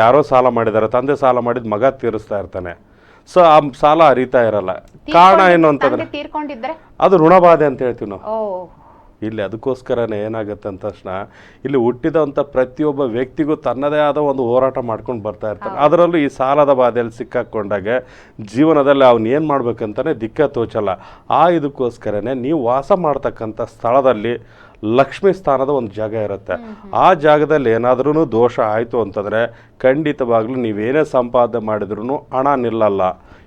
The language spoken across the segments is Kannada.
ಯಾರೋ ಸಾಲ ಮಾಡಿದ್ದಾರೆ, ತಂದೆ ಸಾಲ ಮಾಡಿದ ಮಗ ತೀರಿಸ್ತಾ ಇರ್ತಾನೆ. ಸೊ ಆ ಸಾಲ ಅರಿತಾ ಇರಲ್ಲ. ಕಾರಣ ಏನು ಅಂತಂದ್ರೆ ಅದು ಋಣಬಾಧೆ ಅಂತ ಹೇಳ್ತೀವಿ ನಾವು ಇಲ್ಲಿ. ಅದಕ್ಕೋಸ್ಕರನೇ ಏನಾಗುತ್ತೆ ಅಂತ ತಕ್ಷಣ ಇಲ್ಲಿ ಹುಟ್ಟಿದಂಥ ಪ್ರತಿಯೊಬ್ಬ ವ್ಯಕ್ತಿಗೂ ತನ್ನದೇ ಆದ ಒಂದು ಹೋರಾಟ ಮಾಡ್ಕೊಂಡು ಬರ್ತಾ ಇರ್ತಾನೆ. ಅದರಲ್ಲೂ ಈ ಸಾಲದ ಬಾಧೆಯಲ್ಲಿ ಸಿಕ್ಕಾಕೊಂಡಾಗ ಜೀವನದಲ್ಲಿ ಅವ್ನು ಏನು ಮಾಡ್ಬೇಕಂತಾನೆ ದಿಕ್ಕ ತೋಚಲ್ಲ. ಇದಕ್ಕೋಸ್ಕರನೇ ನೀವು ವಾಸ ಮಾಡ್ತಕ್ಕಂಥ ಸ್ಥಳದಲ್ಲಿ ಲಕ್ಷ್ಮೀ ಸ್ಥಾನದ ಒಂದು ಜಾಗ ಇರುತ್ತೆ. ಆ ಜಾಗದಲ್ಲಿ ಏನಾದ್ರೂ ದೋಷ ಆಯಿತು ಅಂತಂದರೆ ಖಂಡಿತವಾಗ್ಲೂ ನೀವೇನೇ ಸಂಪಾದನೆ ಮಾಡಿದ್ರೂ ಹಣ ನಿಲ್ಲಲ್ಲ.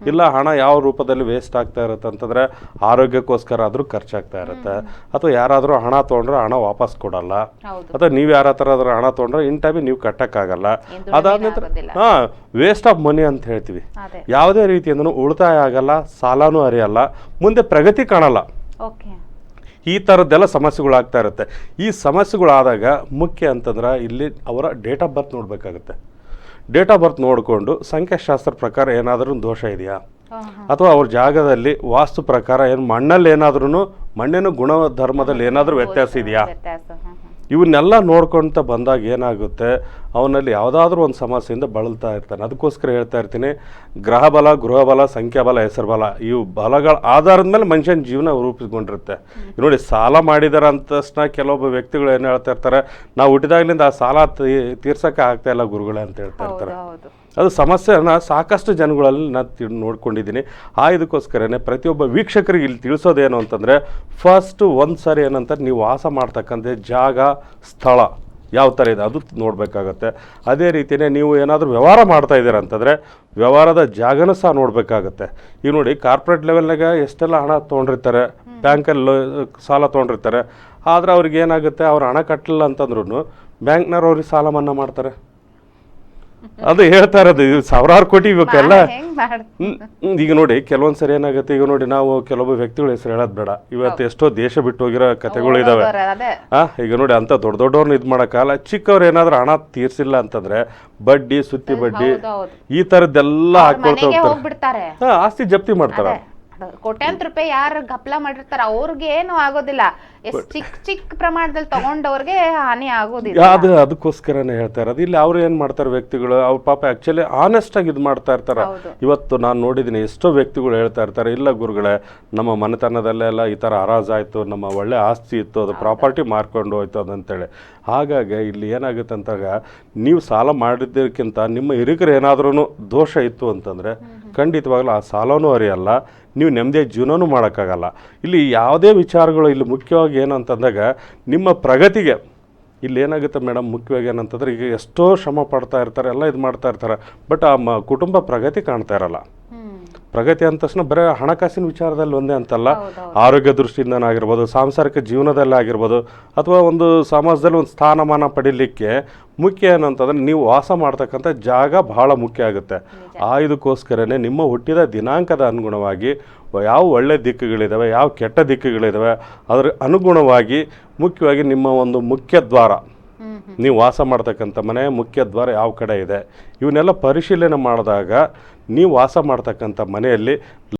ಇಲ್ಲ, ಹಣ ಯಾವ ರೂಪದಲ್ಲಿ ವೇಸ್ಟ್ ಆಗ್ತಾ ಇರುತ್ತೆ ಅಂತಂದರೆ ಆರೋಗ್ಯಕ್ಕೋಸ್ಕರ ಆದರೂ ಖರ್ಚಾಗ್ತಾ ಇರುತ್ತೆ, ಅಥವಾ ಯಾರಾದರೂ ಹಣ ತೊಗೊಂಡ್ರೆ ಹಣ ವಾಪಸ್ ಕೊಡಲ್ಲ, ಅಥವಾ ನೀವು ಯಾರ ಥರ ಆದರೂ ಹಣ ತೊಗೊಂಡ್ರೆ ಇನ್ ಟೈಮಿಗೆ ನೀವು ಕಟ್ಟಕ್ಕಾಗಲ್ಲ. ಅದಾದ ನಂತರ ವೇಸ್ಟ್ ಆಫ್ ಮನಿ ಅಂತ ಹೇಳ್ತೀವಿ. ಯಾವುದೇ ರೀತಿಯಿಂದನೂ ಉಳಿತಾಯ ಆಗಲ್ಲ, ಸಾಲನೂ ಅರಿಯಲ್ಲ, ಮುಂದೆ ಪ್ರಗತಿ ಕಾಣಲ್ಲ. ಈ ಥರದ್ದೆಲ್ಲ ಸಮಸ್ಯೆಗಳಾಗ್ತಾ ಇರುತ್ತೆ. ಈ ಸಮಸ್ಯೆಗಳಾದಾಗ ಮುಖ್ಯ ಅಂತಂದ್ರೆ ಇಲ್ಲಿ ಅವರ ಡೇಟ್ ಆಫ್ ಬರ್ತ್ ನೋಡಬೇಕಾಗುತ್ತೆ. ಡೇಟ್ ಆಫ್ ಬರ್ತ್ ನೋಡಿಕೊಂಡು ಸಂಖ್ಯಾಶಾಸ್ತ್ರ ಪ್ರಕಾರ ಏನಾದರೂ ದೋಷ ಇದೆಯಾ, ಅಥವಾ ಅವ್ರ ಜಾಗದಲ್ಲಿ ವಾಸ್ತು ಪ್ರಕಾರ ಏನು ಮಣ್ಣಲ್ಲಿ ಏನಾದ್ರೂ ಮಣ್ಣಿನ ಗುಣಧರ್ಮದಲ್ಲಿ ಏನಾದರೂ ವ್ಯತ್ಯಾಸ ಇದೆಯಾ, ಇವನ್ನೆಲ್ಲ ನೋಡ್ಕೊತ ಬಂದಾಗ ಏನಾಗುತ್ತೆ, ಅವನಲ್ಲಿ ಯಾವುದಾದ್ರೂ ಒಂದು ಸಮಸ್ಯೆಯಿಂದ ಬಳಲ್ತಾ ಇರ್ತಾನೆ. ಅದಕ್ಕೋಸ್ಕರ ಹೇಳ್ತಾ ಇರ್ತೀನಿ, ಗ್ರಹ ಬಲ, ಗೃಹಬಲ, ಸಂಖ್ಯಾಬಲ, ಹೆಸರು ಬಲ, ಇವು ಬಲಗಳ ಆಧಾರದ ಮೇಲೆ ಮನುಷ್ಯನ ಜೀವನ ರೂಪಿಸ್ಕೊಂಡಿರುತ್ತೆ. ನೋಡಿ, ಸಾಲ ಮಾಡಿದಾರ ಅಂತ ತಕ್ಷಣ ಕೆಲವೊಬ್ಬ ವ್ಯಕ್ತಿಗಳು ಏನು ಹೇಳ್ತಾ ಇರ್ತಾರೆ, ನಾವು ಹುಟ್ಟಿದಾಗ್ಲಿಂದ ಆ ಸಾಲ ತೀರ್ಸೋಕೆ ಆಗ್ತಾ ಇಲ್ಲ ಗುರುಗಳೇ ಅಂತ ಹೇಳ್ತಾ ಇರ್ತಾರೆ. ಅದು ಸಮಸ್ಯೆನ ಸಾಕಷ್ಟು ಜನಗಳಲ್ಲಿ ನಾನು ನೋಡ್ಕೊಂಡಿದ್ದೀನಿ. ಇದಕ್ಕೋಸ್ಕರನೇ ಪ್ರತಿಯೊಬ್ಬ ವೀಕ್ಷಕರಿಗೆ ಇಲ್ಲಿ ತಿಳಿಸೋದೇನು ಅಂತಂದರೆ, ಫಸ್ಟ್ ಒಂದು ಸಾರಿ ಏನಂತಾರೆ, ನೀವು ವಾಸ ಮಾಡ್ತಕ್ಕಂಥ ಜಾಗ, ಸ್ಥಳ ಯಾವ ಥರ ಇದೆ ಅದು ನೋಡಬೇಕಾಗತ್ತೆ. ಅದೇ ರೀತಿಯೇ ನೀವು ಏನಾದರೂ ವ್ಯವಹಾರ ಮಾಡ್ತಾ ಇದ್ದೀರ ಅಂತಂದರೆ ವ್ಯವಹಾರದ ಜಾಗನೂ ಸಹ ನೋಡಬೇಕಾಗತ್ತೆ. ಈಗ ನೋಡಿ, ಕಾರ್ಪೊರೇಟ್ ಲೆವೆಲ್ನಾಗ ಎಷ್ಟೆಲ್ಲ ಹಣ ತೊಗೊಂಡಿರ್ತಾರೆ, ಬ್ಯಾಂಕಲ್ಲಿ ಸಾಲ ತೊಗೊಂಡಿರ್ತಾರೆ, ಆದರೆ ಅವ್ರಿಗೆ ಏನಾಗುತ್ತೆ, ಅವ್ರು ಹಣ ಕಟ್ಟಲಿಲ್ಲ ಅಂತಂದ್ರೂ ಬ್ಯಾಂಕ್ನವ್ರು ಅವ್ರಿಗೆ ಸಾಲ ಮನ್ನಾ ಮಾಡ್ತಾರೆ. ಅದು ಹೇಳ್ತಾ ಇರೋದು, ಸಾವಿರಾರು ಕೋಟಿ ಇವಕ್ಕೆಲ್ಲ. ಈಗ ನೋಡಿ, ಕೆಲವೊಂದು ಸರಿ ಏನಾಗುತ್ತೆ, ಈಗ ನೋಡಿ, ನಾವು ಕೆಲವೊಬ್ಬ ವ್ಯಕ್ತಿಗಳ ಹೆಸರು ಹೇಳೋದು ಬೇಡ, ಇವತ್ತು ಎಷ್ಟೋ ದೇಶ ಬಿಟ್ಟು ಹೋಗಿರೋ ಕಥೆಗಳು ಇದಾವೆ. ಈಗ ನೋಡಿ, ಅಂತ ದೊಡ್ಡ ದೊಡ್ಡವ್ರನ್ನ ಇದು ಮಾಡೋಕ್ಕಲ್ಲ. ಚಿಕ್ಕವ್ರು ಏನಾದ್ರು ಹಣ ತೀರ್ಸಿಲ್ಲ ಅಂತಂದ್ರೆ ಬಡ್ಡಿ, ಸುತ್ತಿ ಬಡ್ಡಿ, ಈ ಥರದ್ದೆಲ್ಲ ಹಾಕೊಳ್ತಾ ಹೋಗ್ತಾರೆ. ಆಸ್ತಿ ಜಪ್ತಿ ಮಾಡ್ತಾರೆ. ಕೋಟ್ಯಾಂತರ ರೂಪಾಯಿ ಯಾರು ಗಪ್ಲ ಮಾಡಿರ್ತಾರ ಅವ್ರಿಗೆ ಏನು ಆಗೋದಿಲ್ಲ, ಎಷ್ಟು ಚಿಕ್ಕ ಚಿಕ್ಕ ಪ್ರಮಾಣದಲ್ಲಿ ತಗೊಂಡವ್ರಿಗೆ ಹಾನಿ ಆಗೋದಿಲ್ಲ. ಅದಕ್ಕೋಸ್ಕರನೇ ಹೇಳ್ತಾ ಇರೋದು. ಇಲ್ಲಿ ಅವ್ರು ಏನ್ ಮಾಡ್ತಾರೆ ವ್ಯಕ್ತಿಗಳು, ಅವ್ರ ಪಾಪ ಆಕ್ಚುಲಿ ಆನೆಸ್ಟ್ ಆಗಿ ಇದು ಮಾಡ್ತಾ ಇರ್ತಾರೆ. ಇವತ್ತು ನಾನು ನೋಡಿದ್ದೀನಿ, ಎಷ್ಟೋ ವ್ಯಕ್ತಿಗಳು ಹೇಳ್ತಾ ಇರ್ತಾರೆ, ಇಲ್ಲ ಗುರುಗಳೇ, ನಮ್ಮ ಮನೆತನದಲ್ಲೆಲ್ಲ ಈ ಥರ ಹರಾಜಾಯ್ತು, ನಮ್ಮ ಒಳ್ಳೆ ಆಸ್ತಿ ಇತ್ತು, ಅದು ಪ್ರಾಪರ್ಟಿ ಮಾರ್ಕೊಂಡು ಹೋಯ್ತು ಅದಂತೇಳಿ. ಹಾಗಾಗಿ ಇಲ್ಲಿ ಏನಾಗುತ್ತೆ ಅಂತಾಗ, ನೀವು ಸಾಲ ಮಾಡಿದ್ದಕ್ಕಿಂತ ನಿಮ್ಮ ಹಿರಿಕರು ಏನಾದ್ರೂ ದೋಷ ಇತ್ತು ಅಂತಂದರೆ ಖಂಡಿತವಾಗ್ಲೂ ಆ ಸಾಲನೂ ಅರಿಯಲ್ಲ, ನೀವು ನೆಮ್ಮದಿಯ ಜೀವನನೂ ಮಾಡೋಕ್ಕಾಗಲ್ಲ. ಇಲ್ಲಿ ಯಾವುದೇ ವಿಚಾರಗಳು ಇಲ್ಲಿ ಮುಖ್ಯವಾಗಿ ಏನಂತಂದಾಗ ನಿಮ್ಮ ಪ್ರಗತಿಗೆ ಇಲ್ಲಿ ಏನಾಗುತ್ತೆ ಮೇಡಮ್, ಮುಖ್ಯವಾಗಿ ಏನಂತಂದ್ರೆ, ಈಗ ಎಷ್ಟೋ ಶ್ರಮ ಪಡ್ತಾ ಇರ್ತಾರೆ, ಎಲ್ಲ ಇದು ಮಾಡ್ತಾ ಇರ್ತಾರೆ, ಬಟ್ ಆ ಕುಟುಂಬ ಪ್ರಗತಿ ಕಾಣ್ತಾ ಇರಲ್ಲ. ಪ್ರಗತಿ ಅಂದ ತಕ್ಷಣ ಬರೀ ಹಣಕಾಸಿನ ವಿಚಾರದಲ್ಲಿ ಒಂದೇ ಅಂತಲ್ಲ, ಆರೋಗ್ಯ ದೃಷ್ಟಿಯಿಂದನಾಗಿರ್ಬೋದು, ಸಾಂಸಾರಿಕ ಜೀವನದಲ್ಲಿ ಆಗಿರ್ಬೋದು, ಅಥವಾ ಒಂದು ಸಮಾಜದಲ್ಲಿ ಒಂದು ಸ್ಥಾನಮಾನ ಪಡೀಲಿಕ್ಕೆ ಮುಖ್ಯ ಏನಂತಂದರೆ ನೀವು ವಾಸ ಮಾಡ್ತಕ್ಕಂಥ ಜಾಗ ಬಹಳ ಮುಖ್ಯ ಆಗುತ್ತೆ. ಇದಕ್ಕೋಸ್ಕರನೇ ನಿಮ್ಮ ಹುಟ್ಟಿದ ದಿನಾಂಕದ ಅನುಗುಣವಾಗಿ ಯಾವ ಒಳ್ಳೆ ದಿಕ್ಕುಗಳಿದ್ದಾವೆ, ಯಾವ ಕೆಟ್ಟ ದಿಕ್ಕುಗಳಿದ್ದಾವೆ, ಅದರ ಅನುಗುಣವಾಗಿ ಮುಖ್ಯವಾಗಿ ನಿಮ್ಮ ಒಂದು ಮುಖ್ಯ ದ್ವಾರ, ನೀವು ವಾಸ ಮಾಡ್ತಕ್ಕಂಥ ಮನೆ ಮುಖ್ಯ ದ್ವಾರ ಯಾವ ಕಡೆ ಇದೆ, ಇವನ್ನೆಲ್ಲ ಪರಿಶೀಲನೆ ಮಾಡಿದಾಗ ನೀವು ವಾಸ ಮಾಡ್ತಕ್ಕಂಥ ಮನೆಯಲ್ಲಿ